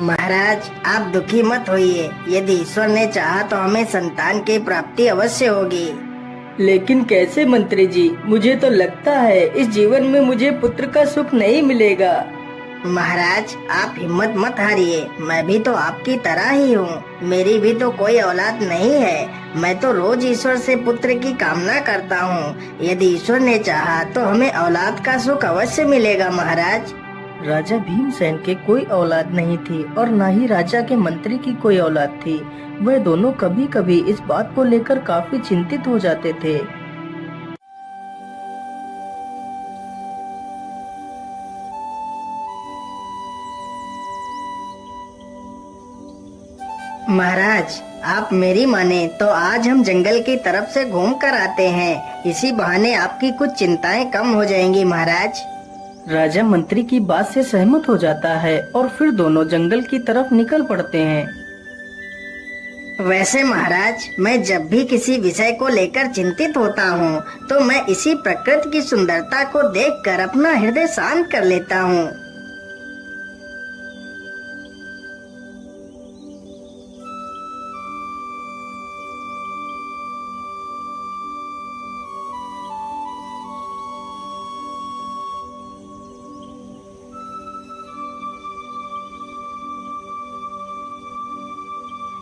महाराज, आप दुखी मत होइए। यदि ईश्वर ने चाहा तो हमें संतान की प्राप्ति अवश्य होगी। लेकिन कैसे मंत्री जी? मुझे तो लगता है इस जीवन में मुझे पुत्र का सुख नहीं मिलेगा। महाराज, आप हिम्मत मत हारिए। मैं भी तो आपकी तरह ही हूँ। मेरी भी तो कोई औलाद नहीं है। मैं तो रोज ईश्वर से पुत्र की कामना करता हूँ। यदि ईश्वर ने चाहा तो हमें औलाद का सुख अवश्य मिलेगा महाराज। राजा भीमसेन के कोई औलाद नहीं थी और न ही राजा के मंत्री की कोई औलाद थी। वह दोनों कभी कभी इस बात को लेकर काफी चिंतित हो जाते थे। महाराज, आप मेरी माने तो आज हम जंगल की तरफ से घूम कर आते हैं। इसी बहाने आपकी कुछ चिंताएं कम हो जाएंगी महाराज। राजा मंत्री की बात से सहमत हो जाता है और फिर दोनों जंगल की तरफ निकल पड़ते हैं। वैसे महाराज, मैं जब भी किसी विषय को लेकर चिंतित होता हूँ तो मैं इसी प्रकृति की सुंदरता को देखकर अपना हृदय शांत कर लेता हूँ।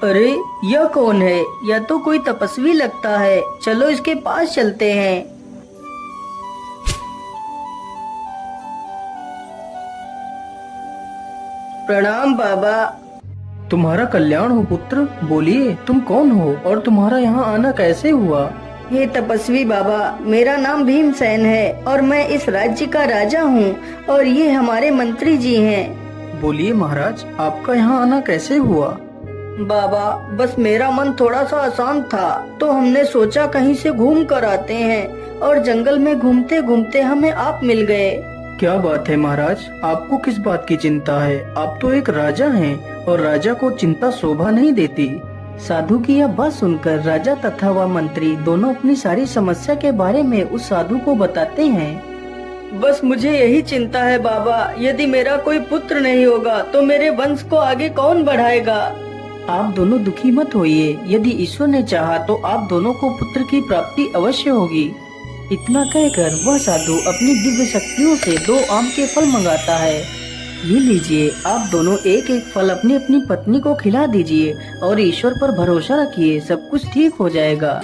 अरे, यह कौन है? यह तो कोई तपस्वी लगता है। चलो इसके पास चलते हैं। प्रणाम बाबा। तुम्हारा कल्याण हो पुत्र। बोलिए, तुम कौन हो और तुम्हारा यहाँ आना कैसे हुआ? हे तपस्वी बाबा, मेरा नाम भीमसेन है और मैं इस राज्य का राजा हूँ और ये हमारे मंत्री जी हैं। बोलिए महाराज, आपका यहाँ आना कैसे हुआ? बाबा, बस मेरा मन थोड़ा सा अशांत था तो हमने सोचा कहीं से घूम कर आते हैं और जंगल में घूमते घूमते हमें आप मिल गए। क्या बात है महाराज, आपको किस बात की चिंता है? आप तो एक राजा हैं और राजा को चिंता शोभा नहीं देती। साधु की यह बात सुनकर राजा तथा वह मंत्री दोनों अपनी सारी समस्या के बारे में उस साधु को बताते हैं। बस मुझे यही चिंता है बाबा, यदि मेरा कोई पुत्र नहीं होगा तो मेरे वंश को आगे कौन बढ़ाएगा? आप दोनों दुखी मत होइए। यदि ईश्वर ने चाहा तो आप दोनों को पुत्र की प्राप्ति अवश्य होगी। इतना कहकर वह साधु अपनी दिव्य शक्तियों से 2 आम के फल मंगाता है। ये लीजिए, आप दोनों एक एक फल अपनी अपनी पत्नी को खिला दीजिए और ईश्वर पर भरोसा रखिए, सब कुछ ठीक हो जाएगा।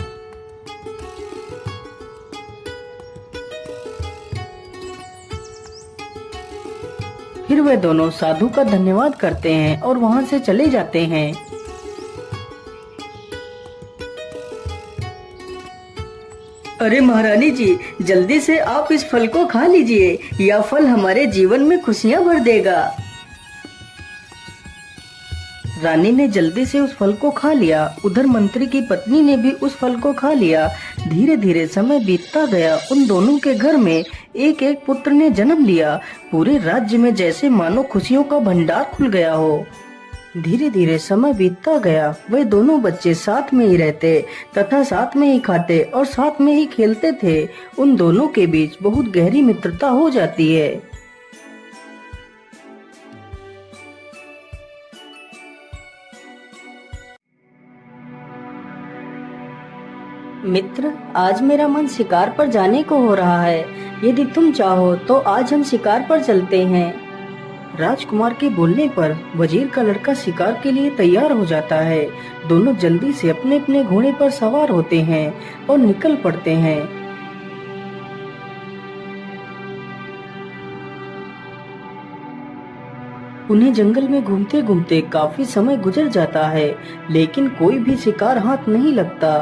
फिर वे दोनों साधु का धन्यवाद करते हैं और वहाँ से चले जाते हैं। अरे महारानी जी, जल्दी से आप इस फल को खा लीजिए। यह फल हमारे जीवन में खुशियाँ भर देगा। रानी ने जल्दी से उस फल को खा लिया। उधर मंत्री की पत्नी ने भी उस फल को खा लिया। धीरे धीरे समय बीतता गया। उन दोनों के घर में एक एक पुत्र ने जन्म लिया। पूरे राज्य में जैसे मानो खुशियों का भंडार खुल गया हो। धीरे धीरे समय बीतता गया। वे दोनों बच्चे साथ में ही रहते तथा साथ में ही खाते और साथ में ही खेलते थे। उन दोनों के बीच बहुत गहरी मित्रता हो जाती है। मित्र, आज मेरा मन शिकार पर जाने को हो रहा है। यदि तुम चाहो तो आज हम शिकार पर चलते हैं। राजकुमार के बोलने पर वजीर का लड़का शिकार के लिए तैयार हो जाता है। दोनों जल्दी से अपने अपने घोड़े पर सवार होते हैं और निकल पड़ते हैं। उन्हें जंगल में घूमते घूमते काफी समय गुजर जाता है, लेकिन कोई भी शिकार हाथ नहीं लगता।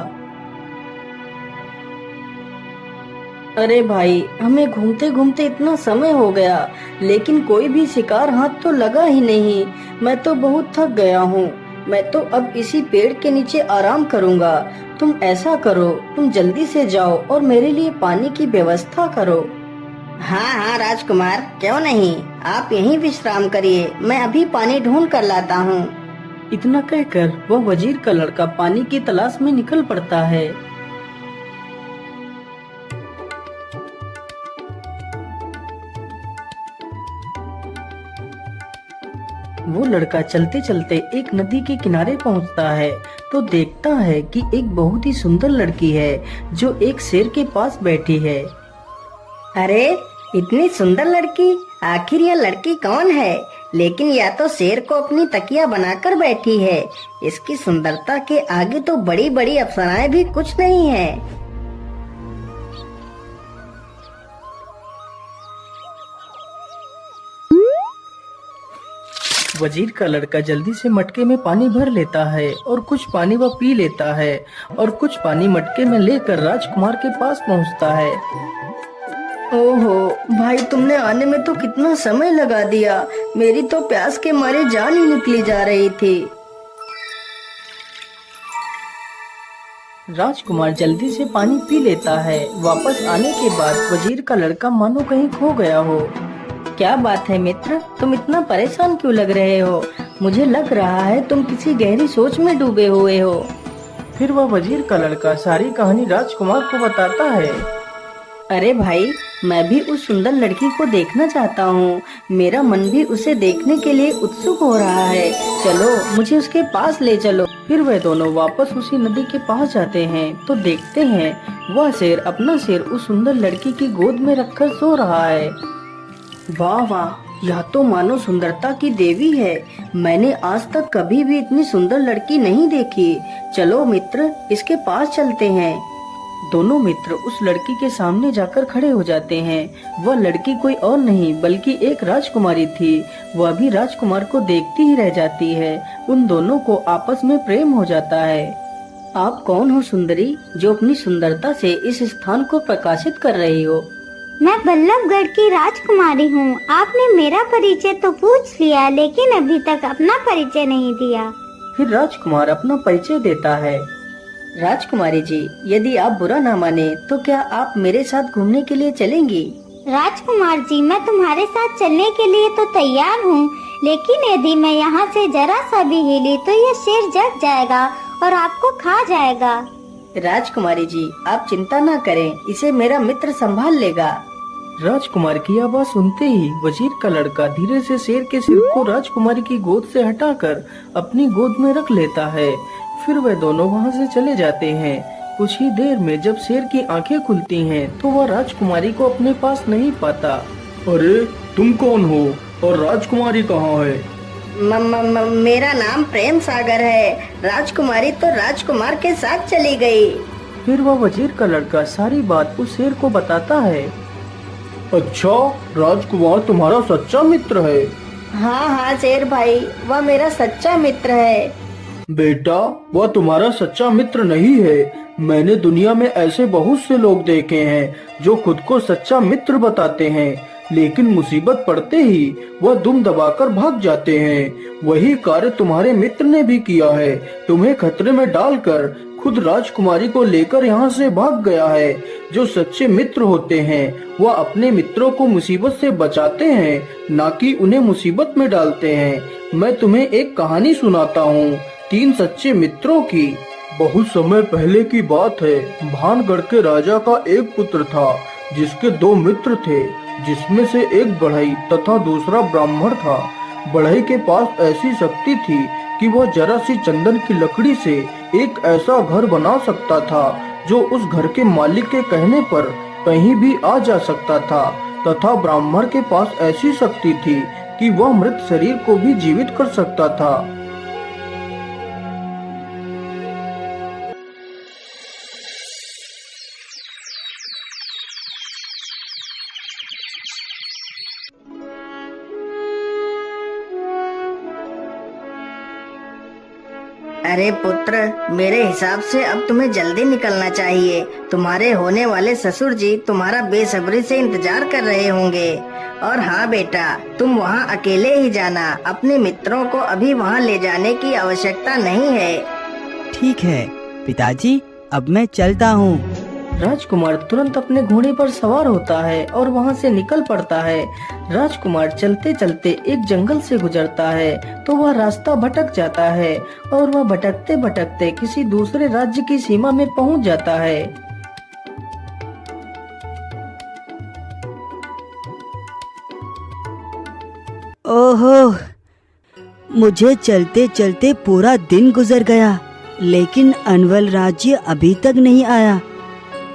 अरे भाई, हमें घूमते घूमते इतना समय हो गया, लेकिन कोई भी शिकार हाथ तो लगा ही नहीं। मैं तो बहुत थक गया हूँ। मैं तो अब इसी पेड़ के नीचे आराम करूँगा। तुम ऐसा करो, तुम जल्दी से जाओ और मेरे लिए पानी की व्यवस्था करो। हाँ हाँ राजकुमार, क्यों नहीं, आप यहीं विश्राम करिए। मैं अभी पानी ढूंढ कर लाता हूँ। इतना कहकर वह वजीर का लड़का पानी की तलाश में निकल पड़ता है। वो लड़का चलते चलते एक नदी के किनारे पहुंचता है तो देखता है कि एक बहुत ही सुंदर लड़की है जो एक शेर के पास बैठी है। अरे इतनी सुंदर लड़की, आखिर यह लड़की कौन है? लेकिन यह तो शेर को अपनी तकिया बनाकर बैठी है। इसकी सुंदरता के आगे तो बड़ी बड़ी अप्सराएं भी कुछ नहीं है। वजीर का लड़का जल्दी से मटके में पानी भर लेता है और कुछ पानी वह पी लेता है और कुछ पानी मटके में लेकर राजकुमार के पास पहुंचता है। ओहो भाई, तुमने आने में तो कितना समय लगा दिया। मेरी तो प्यास के मारे जान ही निकली जा रही थी। राजकुमार जल्दी से पानी पी लेता है। वापस आने के बाद वजीर का लड़का मानो कहीं खो गया हो। क्या बात है मित्र, तुम इतना परेशान क्यों लग रहे हो? मुझे लग रहा है तुम किसी गहरी सोच में डूबे हुए हो। फिर वह वजीर का लड़का सारी कहानी राजकुमार को बताता है। अरे भाई, मैं भी उस सुंदर लड़की को देखना चाहता हूँ। मेरा मन भी उसे देखने के लिए उत्सुक हो रहा है। चलो मुझे उसके पास ले चलो। फिर वे दोनों वापस उसी नदी के पास जाते हैं तो देखते हैं वह शेर अपना सिर उस सुंदर लड़की की गोद में रखकर सो रहा है। वाह वाह, यह तो मानो सुंदरता की देवी है। मैंने आज तक कभी भी इतनी सुंदर लड़की नहीं देखी। चलो मित्र, इसके पास चलते हैं। दोनों मित्र उस लड़की के सामने जाकर खड़े हो जाते हैं। वह लड़की कोई और नहीं बल्कि एक राजकुमारी थी। वह भी राजकुमार को देखती ही रह जाती है। उन दोनों को आपस में प्रेम हो जाता है। आप कौन हो सुंदरी, जो अपनी सुंदरता से इस स्थान को प्रकाशित कर रही हो? मैं बल्लभगढ़ की राजकुमारी हूँ। आपने मेरा परिचय तो पूछ लिया, लेकिन अभी तक अपना परिचय नहीं दिया। फिर राजकुमार अपना परिचय देता है। राजकुमारी जी, यदि आप बुरा ना माने तो क्या आप मेरे साथ घूमने के लिए चलेंगी? राजकुमार जी, मैं तुम्हारे साथ चलने के लिए तो तैयार हूँ, लेकिन यदि मैं यहाँ से जरा सा भी हिली तो यह शेर जग जाएगा और आपको खा जाएगा। राजकुमारी जी, आप चिंता ना करें, इसे मेरा मित्र संभाल लेगा। राजकुमार की आवाज सुनते ही वजीर का लड़का धीरे से शेर के सिर को राजकुमारी की गोद से हटाकर अपनी गोद में रख लेता है। फिर वे दोनों वहां से चले जाते हैं। कुछ ही देर में जब शेर की आंखें खुलती हैं तो वह राजकुमारी को अपने पास नहीं पाता। अरे तुम कौन हो और राजकुमारी कहाँ है? मेरा नाम प्रेम सागर है। राजकुमारी तो राजकुमार के साथ चली गई। फिर वह वजीर का लड़का सारी बात उस शेर को बताता है। अच्छा, राजकुमार तुम्हारा सच्चा मित्र है? हाँ हाँ शेर भाई, वह मेरा सच्चा मित्र है। बेटा, वह तुम्हारा सच्चा मित्र नहीं है। मैंने दुनिया में ऐसे बहुत से लोग देखे हैं जो खुद को सच्चा मित्र बताते हैं, लेकिन मुसीबत पड़ते ही वह दुम दबाकर भाग जाते हैं। वही कार्य तुम्हारे मित्र ने भी किया है। तुम्हें खतरे में डालकर खुद राजकुमारी को लेकर यहाँ से भाग गया है। जो सच्चे मित्र होते हैं वह अपने मित्रों को मुसीबत से बचाते हैं, ना कि उन्हें मुसीबत में डालते हैं। मैं तुम्हें एक कहानी सुनाता हूँ, 3 सच्चे मित्रों की। बहुत समय पहले की बात है। भानगढ़ के राजा का एक पुत्र था जिसके 2 मित्र थे, जिसमें से एक बढ़ई तथा दूसरा ब्राह्मण था। बढ़ई के पास ऐसी शक्ति थी कि वह जरा सी चंदन की लकड़ी से एक ऐसा घर बना सकता था जो उस घर के मालिक के कहने पर कहीं भी आ जा सकता था, तथा ब्राह्मण के पास ऐसी शक्ति थी कि वह मृत शरीर को भी जीवित कर सकता था। अरे पुत्र, मेरे हिसाब से अब तुम्हें जल्दी निकलना चाहिए। तुम्हारे होने वाले ससुर जी तुम्हारा बेसब्री से इंतजार कर रहे होंगे। और हाँ बेटा, तुम वहाँ अकेले ही जाना। अपने मित्रों को अभी वहाँ ले जाने की आवश्यकता नहीं है। ठीक है पिताजी, अब मैं चलता हूँ। राजकुमार तुरंत अपने घोड़े पर सवार होता है और वहाँ से निकल पड़ता है। राजकुमार चलते चलते एक जंगल से गुजरता है तो वह रास्ता भटक जाता है और वह भटकते भटकते किसी दूसरे राज्य की सीमा में पहुँच जाता है। ओहो, मुझे चलते चलते पूरा दिन गुजर गया, लेकिन अनवल राज्य अभी तक नहीं आया।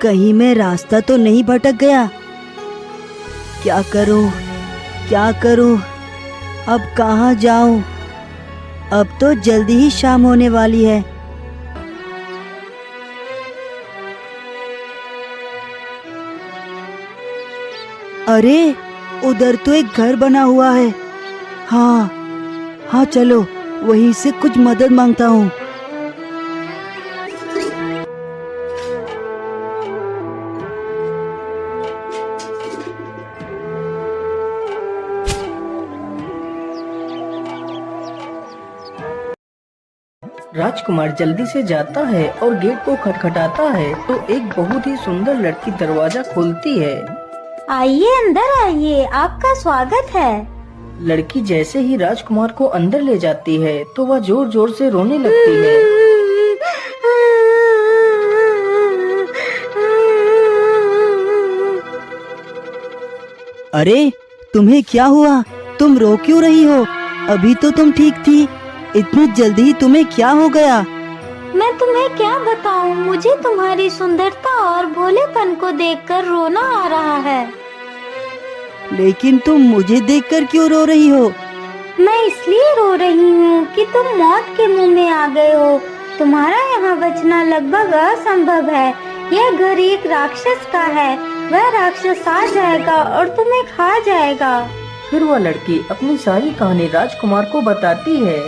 कहीं मैं रास्ता तो नहीं भटक गया। क्या करूं, क्या करूं, अब कहाँ जाऊं? अब तो जल्दी ही शाम होने वाली है। अरे, उधर तो एक घर बना हुआ है। हाँ हाँ, चलो वहीं से कुछ मदद मांगता हूँ। राजकुमार जल्दी से जाता है और गेट को खटखटाता है तो एक बहुत ही सुंदर लड़की दरवाजा खोलती है। आइए, अंदर आइए, आपका स्वागत है। लड़की जैसे ही राजकुमार को अंदर ले जाती है तो वह जोर जोर से रोने लगती है। अरे, तुम्हें क्या हुआ? तुम रो क्यों रही हो? अभी तो तुम ठीक थी। इतनी जल्दी तुम्हें क्या हो गया? मैं तुम्हें क्या बताऊं, मुझे तुम्हारी सुंदरता और भोलेपन को देखकर रोना आ रहा है। लेकिन तुम मुझे देखकर क्यों रो रही हो? मैं इसलिए रो रही हूँ कि तुम मौत के मुंह में आ गए हो। तुम्हारा यहाँ बचना लगभग असंभव है। यह घर एक राक्षस का है। वह राक्षस आ जाएगा और तुम्हें खा जाएगा। फिर वह लड़की अपनी सारी कहानी राजकुमार को बताती है।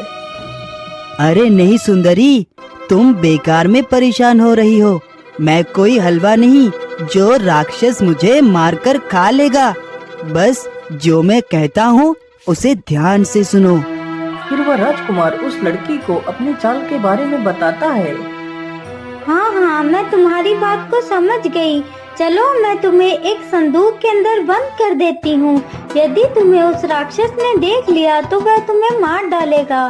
अरे नहीं सुंदरी, तुम बेकार में परेशान हो रही हो। मैं कोई हलवा नहीं जो राक्षस मुझे मारकर खा लेगा। बस जो मैं कहता हूँ उसे ध्यान से सुनो। फिर वह राजकुमार उस लड़की को अपनी चाल के बारे में बताता है। हाँ हाँ, मैं तुम्हारी बात को समझ गई। चलो, मैं तुम्हें एक संदूक के अंदर बंद कर देती हूँ। यदि तुम्हें उस राक्षस ने देख लिया तो वह तुम्हें मार डालेगा।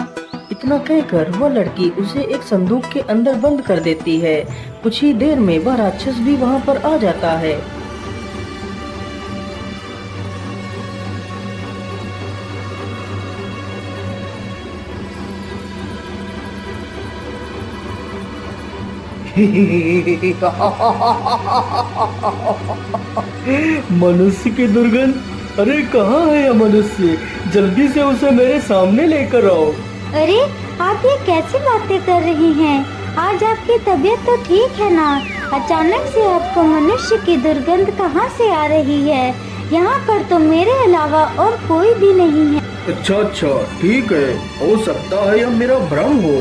इतना कहकर वह लड़की उसे एक संदूक के अंदर बंद कर देती है। कुछ ही देर में वह राक्षस भी वहाँ पर आ जाता है। मनुष्य की दुर्गंध! अरे कहाँ है यह मनुष्य? जल्दी से उसे मेरे सामने लेकर आओ। अरे, आप ये कैसी बातें कर रही हैं? आज आपकी तबीयत तो ठीक है ना? अचानक से आपको मनुष्य की दुर्गंध कहाँ से आ रही है? यहाँ पर तो मेरे अलावा और कोई भी नहीं है। अच्छा, ठीक है। हो सकता है यह मेरा भ्रम हो।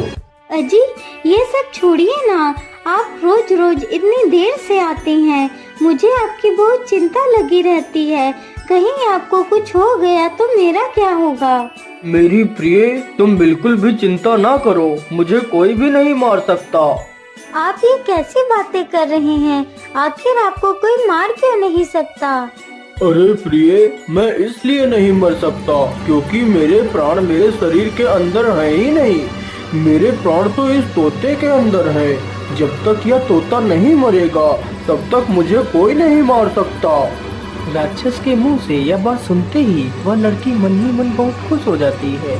अजी, ये सब छोड़िए ना। आप रोज रोज इतनी देर से आती हैं। मुझे आपकी बहुत चिंता लगी रहती है। कहीं आपको कुछ हो गया तो मेरा क्या होगा? मेरी प्रिय, तुम बिल्कुल भी चिंता ना करो। मुझे कोई भी नहीं मार सकता। आप ये कैसी बातें कर रहे हैं? आखिर आपको कोई मार क्यों नहीं सकता? अरे प्रिय, मैं इसलिए नहीं मर सकता क्योंकि मेरे प्राण मेरे शरीर के अंदर है ही नहीं। मेरे प्राण तो इस तोते के अंदर है। जब तक यह तोता नहीं मरेगा तब तक मुझे कोई नहीं मार सकता। राक्षस के मुंह से यह बात सुनते ही वह लड़की मन ही मन बहुत खुश हो जाती है।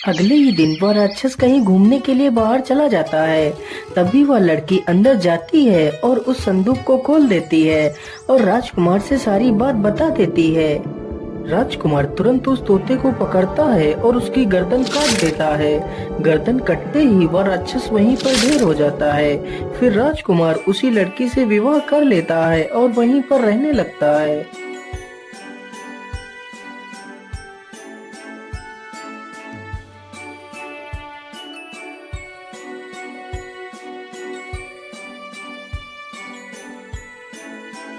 अगले ही दिन वह राक्षस कहीं घूमने के लिए बाहर चला जाता है। तभी वह लड़की अंदर जाती है और उस संदूक को खोल देती है और राजकुमार से सारी बात बता देती है। राजकुमार तुरंत उस तोते को पकड़ता है और उसकी गर्दन काट देता है। गर्दन कटते ही वह राक्षस वहीं पर ढेर हो जाता है। फिर राजकुमार उसी लड़की से विवाह कर लेता है और वहीं पर रहने लगता है।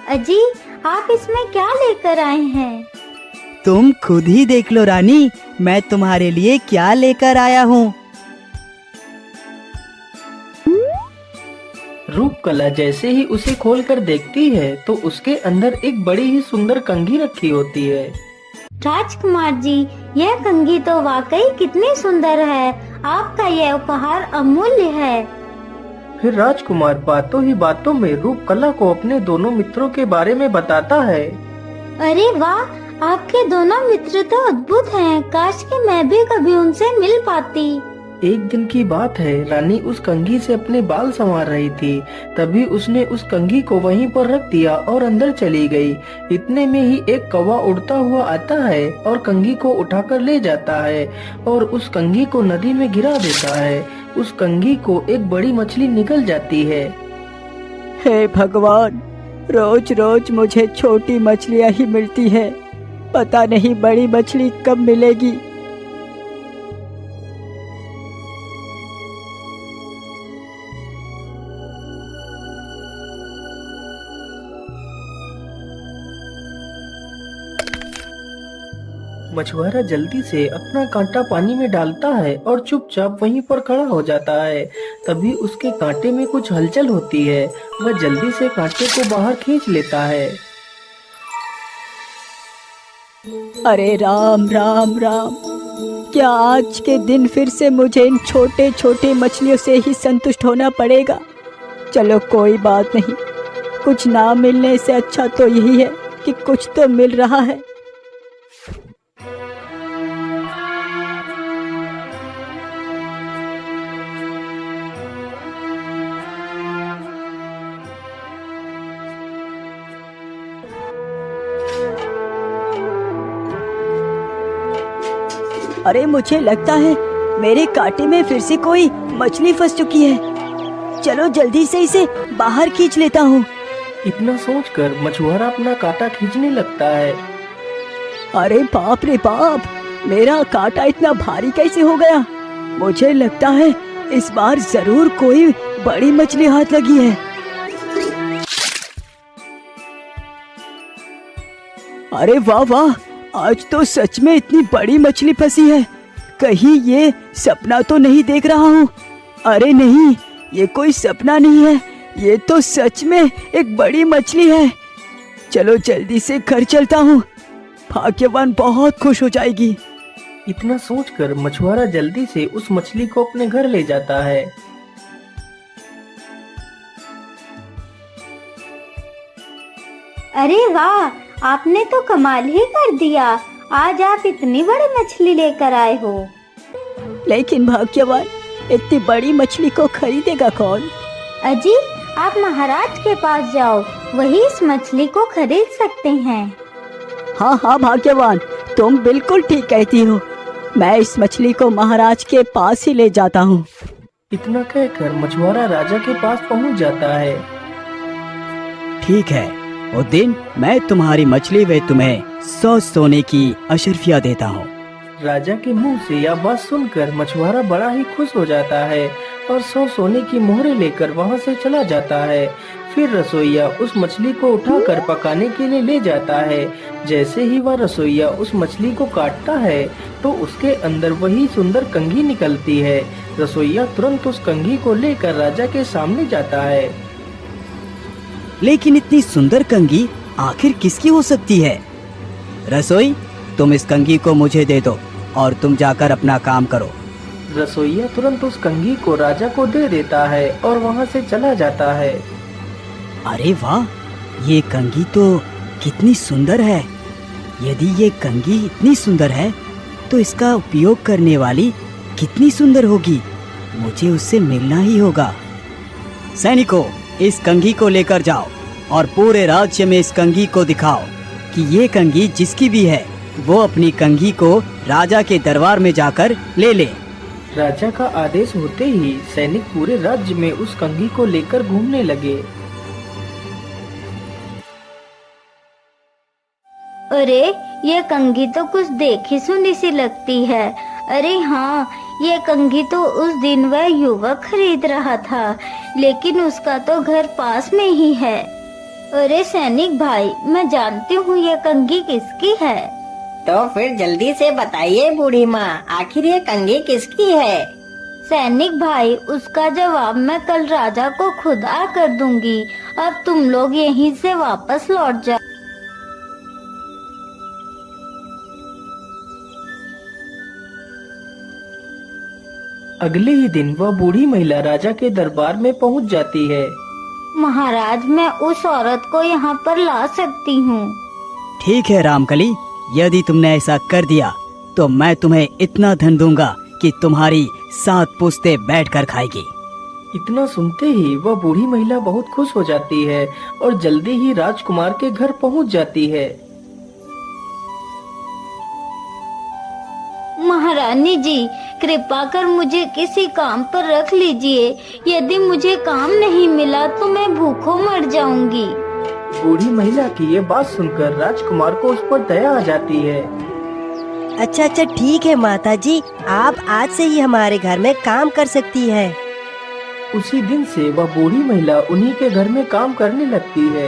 अजी, आप इसमें क्या लेकर आए हैं? तुम खुद ही देख लो रानी, मैं तुम्हारे लिए क्या लेकर आया हूँ। रूपकला जैसे ही उसे खोलकर देखती है तो उसके अंदर एक बड़ी ही सुंदर कंघी रखी होती है। राजकुमार जी, यह कंघी तो वाकई कितनी सुंदर है। आपका यह उपहार अमूल्य है। फिर राजकुमार बातों ही बातों में रूपकला को अपने दोनों मित्रों के बारे में बताता है। अरे वाह, आपके दोनों मित्र तो अद्भुत हैं। काश कि मैं भी कभी उनसे मिल पाती। एक दिन की बात है, रानी उस कंघी से अपने बाल संवार रही थी। तभी उसने उस कंघी को वहीं पर रख दिया और अंदर चली गई। इतने में ही एक कौवा उड़ता हुआ आता है और कंघी को उठाकर ले जाता है और उस कंघी को नदी में गिरा देता है। उस कंघी को एक बड़ी मछली निकल जाती है। हे भगवान, रोज रोज मुझे छोटी मछलियाँ ही मिलती है, पता नहीं बड़ी मछली कब मिलेगी। मछुआरा जल्दी से अपना कांटा पानी में डालता है और चुपचाप वहीं पर खड़ा हो जाता है। तभी उसके कांटे में कुछ हलचल होती है। वह जल्दी से कांटे को बाहर खींच लेता है। अरे राम राम राम, क्या आज के दिन फिर से मुझे इन छोटे छोटे मछलियों से ही संतुष्ट होना पड़ेगा। चलो कोई बात नहीं, कुछ ना मिलने से अच्छा तो यही है कि कुछ तो मिल रहा है। अरे मुझे लगता है मेरे कांटे में फिर से कोई मछली फंस चुकी है। चलो जल्दी से इसे बाहर खींच लेता हूँ। इतना सोचकर मछुआरा अपना कांटा खींचने लगता है। अरे बाप रे बाप, मेरा कांटा इतना भारी कैसे हो गया। मुझे लगता है इस बार जरूर कोई बड़ी मछली हाथ लगी है। अरे वाह वाह, आज तो सच में इतनी बड़ी मछली फंसी है। कहीं ये सपना तो नहीं देख रहा हूँ। अरे नहीं, ये कोई सपना नहीं है, ये तो सच में एक बड़ी मछली है। चलो जल्दी से घर चलता हूँ, भाग्यवान बहुत खुश हो जाएगी। इतना सोचकर मछुआरा जल्दी से उस मछली को अपने घर ले जाता है। अरे वाह, आपने तो कमाल ही कर दिया। आज आप इतनी बड़ी मछली लेकर आए हो। लेकिन भाग्यवान, इतनी बड़ी मछली को खरीदेगा कौन? अजी, आप महाराज के पास जाओ, वही इस मछली को खरीद सकते हैं। हाँ हाँ भाग्यवान, तुम बिल्कुल ठीक कहती हो। मैं इस मछली को महाराज के पास ही ले जाता हूँ। इतना कहकर मछुआरा राजा के पास पहुँच जाता है। ठीक है, वो दिन मैं तुम्हारी मछली व तुम्हें 100 सोने की अशर्फिया देता हूँ। राजा के मुंह से यह बात सुनकर मछुआरा बड़ा ही खुश हो जाता है और 100 सोने की मोहरें लेकर वहाँ से चला जाता है। फिर रसोइया उस मछली को उठाकर पकाने के लिए ले जाता है। जैसे ही वह रसोइया उस मछली को काटता है तो उसके अंदर वही सुंदर कंघी निकलती है। रसोइया तुरंत उस कंघी को लेकर राजा के सामने जाता है। लेकिन इतनी सुंदर कंघी आखिर किसकी हो सकती है? रसोई, तुम इस कंघी को मुझे दे दो और तुम जाकर अपना काम करो। रसोइया तुरंत उस कंघी को राजा को दे देता है और वहाँ से चला जाता है। अरे वाह, ये कंघी तो कितनी सुंदर है। यदि ये कंघी इतनी सुंदर है तो इसका उपयोग करने वाली कितनी सुंदर होगी। मुझे उससे मिलना ही होगा। सैनिकों, इस कंघी को लेकर जाओ और पूरे राज्य में इस कंघी को दिखाओ कि ये कंघी जिसकी भी है वो अपनी कंघी को राजा के दरबार में जाकर ले ले। राजा का आदेश होते ही सैनिक पूरे राज्य में उस कंघी को लेकर घूमने लगे। अरे, ये कंघी तो कुछ देखी सुनी सी लगती है। अरे हाँ, ये कंघी तो उस दिन वह युवक खरीद रहा था, लेकिन उसका तो घर पास में ही है। अरे सैनिक भाई, मैं जानती हूँ ये कंघी किसकी है। तो फिर जल्दी से बताइए बूढ़ी माँ, आखिर ये कंघी किसकी है? सैनिक भाई, उसका जवाब मैं कल राजा को खुद आकर दूंगी। अब तुम लोग यहीं से वापस लौट जाओ। अगले ही दिन वह बूढ़ी महिला राजा के दरबार में पहुंच जाती है। महाराज, मैं उस औरत को यहाँ पर ला सकती हूँ। ठीक है रामकली, यदि तुमने ऐसा कर दिया तो मैं तुम्हें इतना धन दूंगा कि तुम्हारी 7 पुश्तें बैठकर खाएगी। इतना सुनते ही वह बूढ़ी महिला बहुत खुश हो जाती है और जल्दी ही राजकुमार के घर पहुंच जाती है। महारानी जी, कृपा कर मुझे किसी काम पर रख लीजिए। यदि मुझे काम नहीं मिला तो मैं भूखों मर जाऊंगी। बूढ़ी महिला की ये बात सुनकर राजकुमार को उस पर दया आ जाती है। अच्छा ठीक है माता जी, आप आज से ही हमारे घर में काम कर सकती है। उसी दिन से वह बूढ़ी महिला उन्हीं के घर में काम करने लगती है।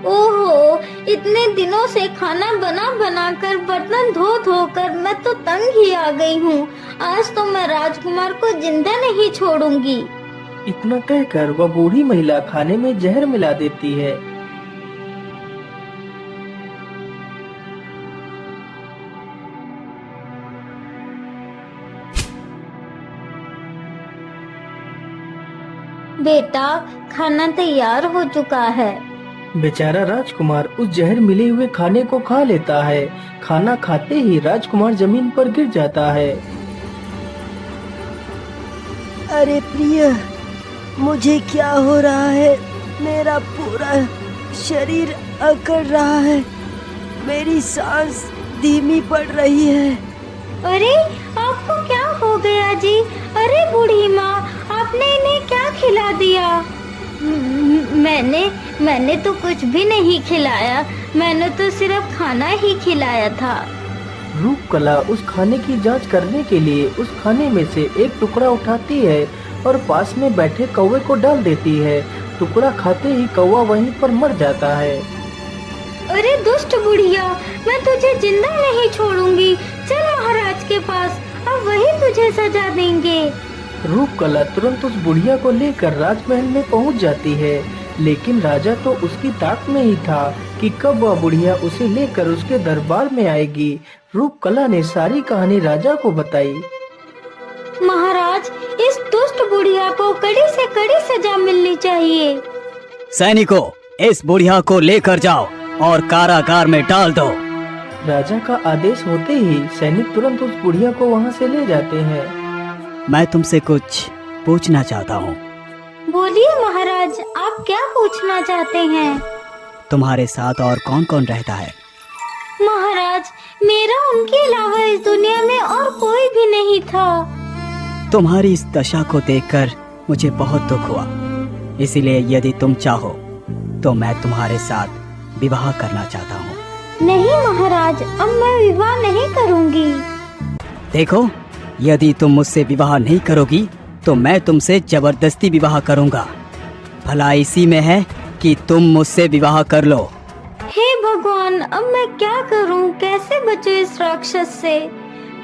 ओहो, इतने दिनों से खाना बना बना कर, बर्तन धो धो कर मैं तो तंग ही आ गई हूँ। आज तो मैं राजकुमार को जिंदा नहीं छोड़ूंगी। इतना कहकर वह बूढ़ी महिला खाने में जहर मिला देती है। बेटा, खाना तैयार हो चुका है। बेचारा राजकुमार उस जहर मिले हुए खाने को खा लेता है। खाना खाते ही राजकुमार जमीन पर गिर जाता है। अरे प्रिय, मुझे क्या हो रहा है? मेरा पूरा शरीर अकड़ रहा है, मेरी सांस धीमी पड़ रही है। अरे, आपको क्या हो गया जी? अरे बूढ़ी माँ, आपने इन्हें क्या खिला दिया? मैंने तो कुछ भी नहीं खिलाया, मैंने तो सिर्फ खाना ही खिलाया था। रूपकला उस खाने की जांच करने के लिए उस खाने में से एक टुकड़ा उठाती है और पास में बैठे कौवे को डाल देती है। टुकड़ा खाते ही कौवा वहीं पर मर जाता है। अरे दुष्ट बुढ़िया, मैं तुझे जिंदा नहीं छोड़ूंगी। चल महाराज के पास, अब वही तुझे सजा देंगे। रूपकला तुरंत उस बुढ़िया को लेकर राजमहल में पहुंच जाती है, लेकिन राजा तो उसकी ताक में ही था कि कब वह बुढ़िया उसे लेकर उसके दरबार में आएगी। रूपकला ने सारी कहानी राजा को बताई। महाराज, इस दुष्ट बुढ़िया को कड़ी से कड़ी सजा मिलनी चाहिए। सैनिकों, इस बुढ़िया को लेकर जाओ और कारागार में डाल दो। राजा का आदेश होते ही सैनिक तुरंत उस बुढ़िया को वहाँ से ले जाते हैं। मैं तुमसे कुछ पूछना चाहता हूँ। बोलिए महाराज, आप क्या पूछना चाहते हैं? तुम्हारे साथ और कौन कौन रहता है? महाराज, मेरा उनके अलावा इस दुनिया में और कोई भी नहीं था। तुम्हारी इस दशा को देखकर मुझे बहुत दुख हुआ, इसीलिए यदि तुम चाहो तो मैं तुम्हारे साथ विवाह करना चाहता हूँ। नहीं महाराज, अब मैं विवाह नहीं करूँगी। देखो, यदि तुम मुझसे विवाह नहीं करोगी तो मैं तुमसे जबरदस्ती विवाह करूँगा। भला इसी में है कि तुम मुझसे विवाह कर लो। हे भगवान, अब मैं क्या करूं? कैसे बचूं इस राक्षस से?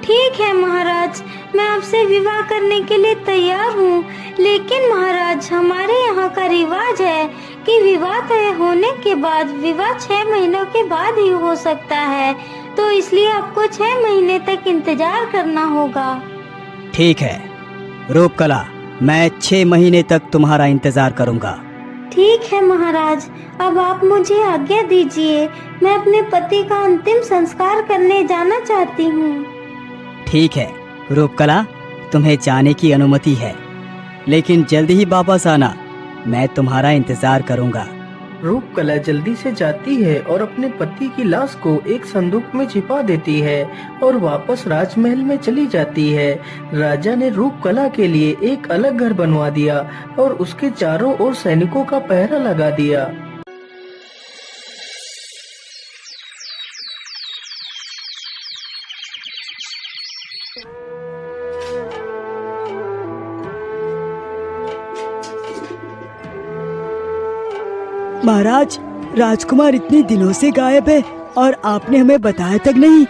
ठीक है महाराज, मैं आपसे विवाह करने के लिए तैयार हूँ, लेकिन महाराज, हमारे यहाँ का रिवाज है कि विवाह तय होने के बाद विवाह 6 महीनों के बाद ही हो सकता है, तो इसलिए आपको 6 महीने तक इंतजार करना होगा। ठीक है रूपकला, मैं 6 महीने तक तुम्हारा इंतजार करूँगा। ठीक है महाराज, अब आप मुझे आज्ञा दीजिए, मैं अपने पति का अंतिम संस्कार करने जाना चाहती हूँ। ठीक है रूपकला, तुम्हें जाने की अनुमति है, लेकिन जल्दी ही वापस आना, मैं तुम्हारा इंतजार करूँगा। रूपकला जल्दी से जाती है और अपने पति की लाश को एक संदूक में छिपा देती है और वापस राजमहल में चली जाती है। राजा ने रूपकला के लिए एक अलग घर बनवा दिया और उसके चारों ओर सैनिकों का पहरा लगा दिया। महाराज, राजकुमार इतने दिनों से गायब है और आपने हमें बताया तक नहीं।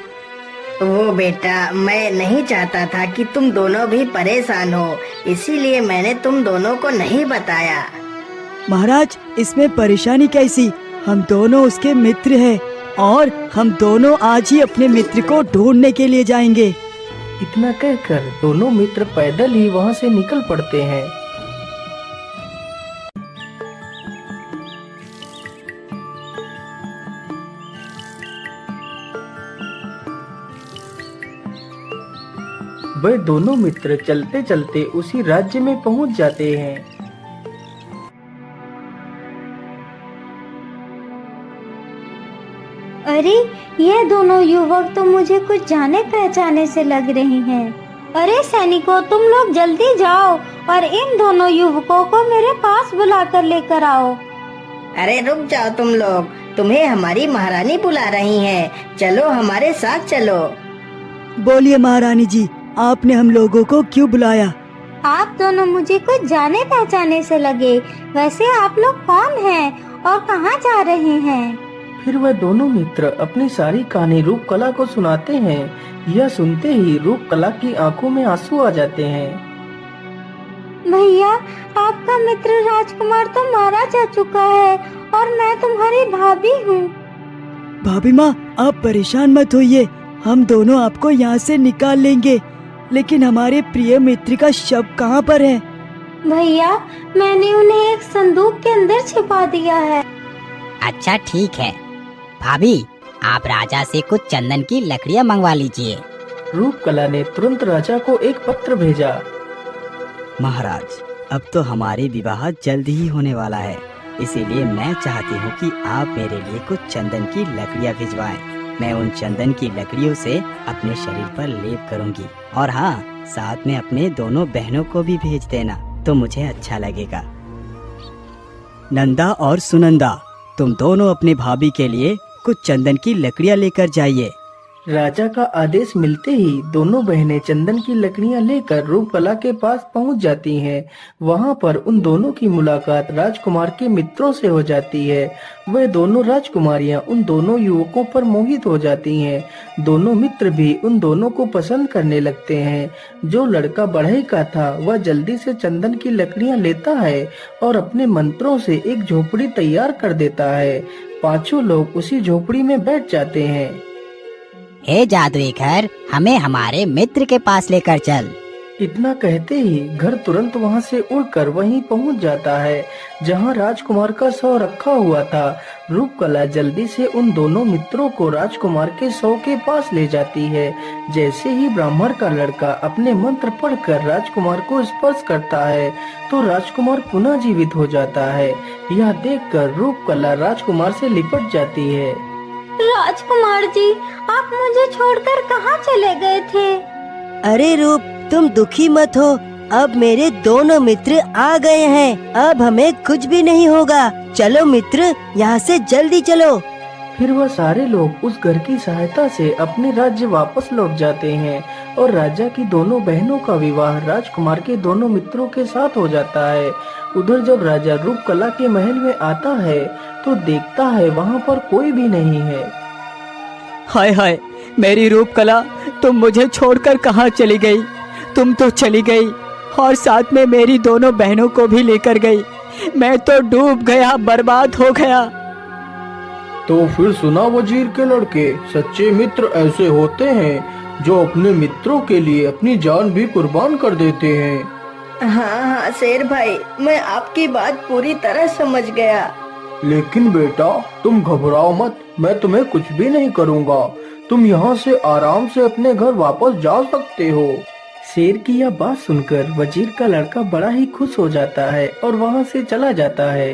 वो बेटा, मैं नहीं चाहता था कि तुम दोनों भी परेशान हो, इसीलिए मैंने तुम दोनों को नहीं बताया। महाराज, इसमें परेशानी कैसी? हम दोनों उसके मित्र हैं और हम दोनों आज ही अपने मित्र को ढूंढने के लिए जाएंगे। इतना कहकर दोनों मित्र पैदल ही वहाँ से निकल पड़ते हैं। वे दोनों मित्र चलते चलते उसी राज्य में पहुंच जाते हैं। अरे, ये दोनों युवक तो मुझे कुछ जाने पहचाने से लग रहे हैं। अरे सैनिकों, तुम लोग जल्दी जाओ और इन दोनों युवकों को मेरे पास बुला कर लेकर आओ। अरे रुक जाओ तुम लोग, तुम्हें हमारी महारानी बुला रही हैं। चलो हमारे साथ चलो। बोलिए महारानी जी, आपने हम लोगों को क्यों बुलाया? आप दोनों मुझे कुछ जाने पहचाने से लगे। वैसे आप लोग कौन हैं और कहाँ जा रहे हैं? फिर वह दोनों मित्र अपनी सारी कहानी रूपकला को सुनाते हैं। यह सुनते ही रूपकला की आंखों में आंसू आ जाते हैं। भैया, आपका मित्र राजकुमार तो मारा जा चुका है और मैं तुम्हारी भाभी हूँ। भाभी माँ, आप परेशान मत होइए, हम दोनों आपको यहाँ से निकाल लेंगे। लेकिन हमारे प्रिय मित्र का शव कहाँ पर है? भैया, मैंने उन्हें एक संदूक के अंदर छिपा दिया है। अच्छा ठीक है भाभी, आप राजा से कुछ चंदन की लकड़ियाँ मंगवा लीजिए। रूपकला ने तुरंत राजा को एक पत्र भेजा। महाराज, अब तो हमारे विवाह जल्द ही होने वाला है, इसीलिए मैं चाहती हूँ कि आप मेरे लिए कुछ चंदन की लकड़ियाँ भिजवाएं। मैं उन चंदन की लकड़ियों से अपने शरीर पर लेप करूँगी। और हाँ, साथ में अपने दोनों बहनों को भी भेज देना, तो मुझे अच्छा लगेगा। नंदा और सुनंदा, तुम दोनों अपनी भाभी के लिए कुछ चंदन की लकड़ियाँ लेकर जाइए। राजा का आदेश मिलते ही दोनों बहनें चंदन की लकड़ियां लेकर रूपकला के पास पहुंच जाती हैं। वहां पर उन दोनों की मुलाकात राजकुमार के मित्रों से हो जाती है। वह दोनों राजकुमारियां उन दोनों युवकों पर मोहित हो जाती हैं। दोनों मित्र भी उन दोनों को पसंद करने लगते हैं। जो लड़का बढ़ई का था वह जल्दी से चंदन की लकड़ियां लेता है और अपने मंत्रों से एक झोपड़ी तैयार कर देता है। पांचों लोग उसी झोपड़ी में बैठ जाते हैं। हे जादुई घर, हमें हमारे मित्र के पास लेकर चल। इतना कहते ही घर तुरंत वहां से उड़कर वहीं पहुंच जाता है जहां राजकुमार का शव रखा हुआ था। रूपकला जल्दी से उन दोनों मित्रों को राजकुमार के शव के पास ले जाती है। जैसे ही ब्राह्मण का लड़का अपने मंत्र पढ़कर राजकुमार को स्पर्श करता है तो राजकुमार पुनः जीवित हो जाता है। यह देखकर रूपकला राजकुमार से लिपट जाती है। राजकुमार जी, आप मुझे छोड़कर कहाँ चले गए थे? अरे रूप, तुम दुखी मत हो, अब मेरे दोनों मित्र आ गए हैं। अब हमें कुछ भी नहीं होगा। चलो मित्र, यहाँ से जल्दी चलो। फिर वह सारे लोग उस घर की सहायता से अपने राज्य वापस लौट जाते हैं और राजा की दोनों बहनों का विवाह राजकुमार के दोनों मित्रों के साथ हो जाता है। उधर जब राजा रूपकला के महल में आता है तो देखता है वहाँ पर कोई भी नहीं है। हाय हाय, मेरी रूपकला, तुम मुझे छोड़कर कहाँ चली गई? तुम तो चली गई और साथ में मेरी दोनों बहनों को भी लेकर गई। मैं तो डूब गया, बर्बाद हो गया। तो फिर सुना वजीर के लड़के, सच्चे मित्र ऐसे होते हैं जो अपने मित्रों के लिए अपनी जान भी कुर्बान कर देते हैं। हाँ हाँ शेर भाई, मैं आपकी बात पूरी तरह समझ गया। लेकिन बेटा, तुम घबराओ मत, मैं तुम्हें कुछ भी नहीं करूँगा। तुम यहाँ से आराम से अपने घर वापस जा सकते हो। शेर की यह बात सुनकर वजीर का लड़का बड़ा ही खुश हो जाता है और वहाँ से चला जाता है।